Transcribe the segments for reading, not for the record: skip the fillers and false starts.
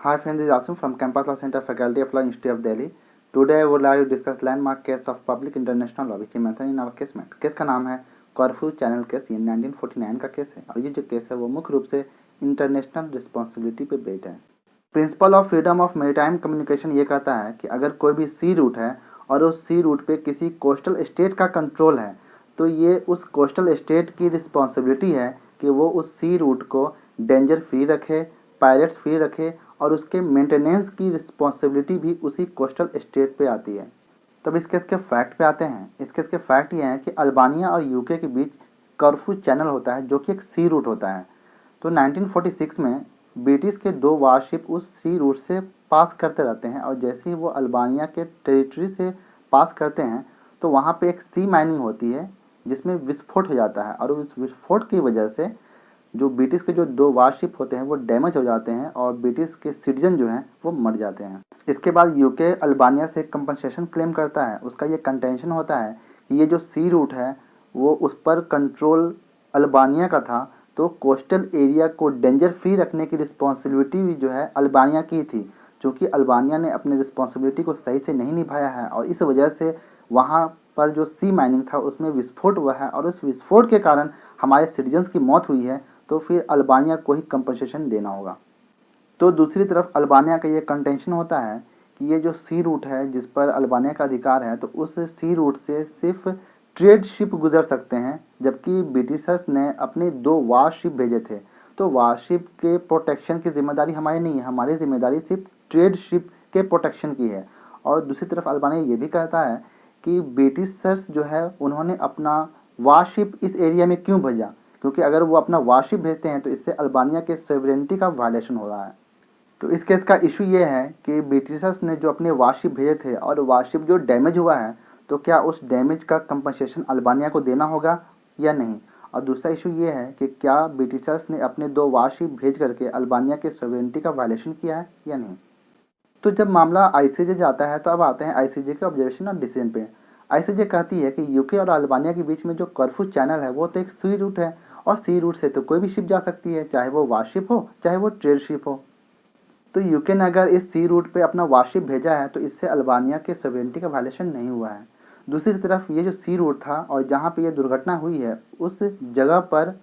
Hi friends, this is Asim from Campus Law Center, Faculty of Law, Institute of Delhi. Today I would like to discuss landmark case of public international law which is mentioned in our case में। Case का नाम है curfew channel case. ये 1949 का case है और ये जो केस है वो मुख्य रूप से इंटरनेशनल रिस्पॉन्सिबिलिटी पे बेस्ड है। Principle of freedom of maritime communication ये कहता है कि अगर कोई भी सी रूट है और उस सी रूट पे किसी कोस्टल स्टेट का कंट्रोल है तो ये उस कोस्टल स्टेट की रिस्पॉन्सिबिलिटी है कि वो उस सी रूट को डेंजर फ्री रखे, पायरेट्स फ्री रखे और उसके मेंटेनेंस की रिस्पॉन्सिबिलिटी भी उसी कोस्टल स्टेट पे आती है। तब इस केस के फैक्ट पे आते हैं। इस केस के फैक्ट ये हैं कि अल्बानिया और यूके के बीच कर्फ्यू चैनल होता है जो कि एक सी रूट होता है। तो 1946 में ब्रिटिश के 2 वारशिप उस सी रूट से पास करते रहते हैं और जैसे ही वो अल्बानिया के टेरिटरी से पास करते हैं तो वहाँ पे एक सी माइनिंग होती है जिसमें विस्फोट हो जाता है और उस विस्फोट की वजह से जो ब्रिटिश के जो 2 वारशिप होते हैं वो डैमेज हो जाते हैं और ब्रिटिश के सिटीजन जो हैं वो मर जाते हैं। इसके बाद यूके अल्बानिया से कंपनसेशन क्लेम करता है। उसका ये कंटेंशन होता है कि ये जो सी रूट है वो उस पर कंट्रोल अल्बानिया का था, तो कोस्टल एरिया को डेंजर फ्री रखने की रिस्पॉन्सिबिलिटी भी जो है अल्बानिया की थी, क्योंकि अल्बानिया ने अपनी रिस्पॉन्सिबिलिटी को सही से नहीं निभाया है और इस वजह से वहाँ पर जो सी माइनिंग था उसमें विस्फोट हुआ है और उस विस्फोट के कारण हमारे सिटीजन्स की मौत हुई है, तो फिर अल्बानिया को ही कंपनसेशन देना होगा। तो दूसरी तरफ अल्बानिया का ये कंटेंशन होता है कि ये जो सी रूट है जिस पर अल्बानिया का अधिकार है तो उस सी रूट से सिर्फ ट्रेड शिप गुजर सकते हैं, जबकि ब्रिटिशर्स ने अपने 2 वारशिप भेजे थे। तो वारशिप के प्रोटेक्शन की जिम्मेदारी हमारी नहीं है, हमारी जिम्मेदारी सिर्फ ट्रेड शिप के प्रोटेक्शन की है। और दूसरी तरफ अल्बानिया ये भी कहता है कि ब्रिटिशर्स जो है उन्होंने अपना वारशिप इस एरिया में क्यों भेजा, क्योंकि अगर वो अपना वारशिप भेजते हैं तो इससे अल्बानिया के सॉवरेनिटी का वायलेशन हो रहा है। तो इस केस का इशू ये है कि ब्रिटिशर्स ने जो अपने वारशिप भेजे थे और वारशिप जो डैमेज हुआ है तो क्या उस डैमेज का कंपनसेशन अल्बानिया को देना होगा या नहीं। और दूसरा इशू ये है कि क्या ब्रिटिशर्स ने अपने 2 वारशिप भेज करके अल्बानिया के सॉवरेनिटी का वायलेशन किया है या नहीं। तो जब मामला आईसीजे जाता है तो अब आते हैं आईसीजे के ऑब्जर्वेशन और डिसीजन पे। आईसीजे कहती है कि यूके और अल्बानिया के बीच में जो कर्फ्यू चैनल है वो तो एक सी रूट है और सी रूट से तो कोई भी शिप जा सकती है, चाहे वो वारशिप हो चाहे वो ट्रेड शिप हो। तो यूके ने अगर इस सी रूट पे अपना वारशिप भेजा है तो इससे अल्बानिया के सॉवरेनिटी का वायलेशन नहीं हुआ है। दूसरी तरफ ये जो सी रूट था और जहाँ पे ये दुर्घटना हुई है उस जगह पर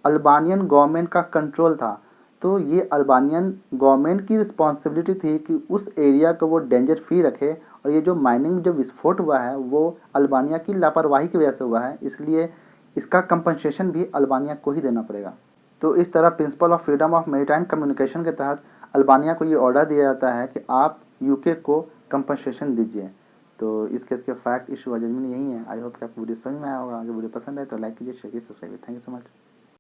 अल्बानियन गवर्नमेंट का कंट्रोल था, तो ये अल्बानियन गवर्नमेंट की रिस्पॉन्सिबिलिटी थी कि उस एरिया को वो डेंजर फ्री रखे और ये जो माइनिंग जो विस्फोट हुआ है वो अल्बानिया की लापरवाही की वजह से हुआ है, इसलिए इसका कंपनसेशन भी अल्बानिया को ही देना पड़ेगा। तो इस तरह principle of freedom of maritime communication के तहत अल्बानिया को ये ऑर्डर दिया जाता है कि आप यूके को कंपनसेशन दीजिए। तो इस केस के फैक्ट इशू और जजमेंट यही है। आई होप कि आपको वीडियो समझ में आया होगा। अगर वीडियो पसंद है तो लाइक कीजिए, शेयर कीजिए, सब्सक्राइब कीजिए। Thank you so much.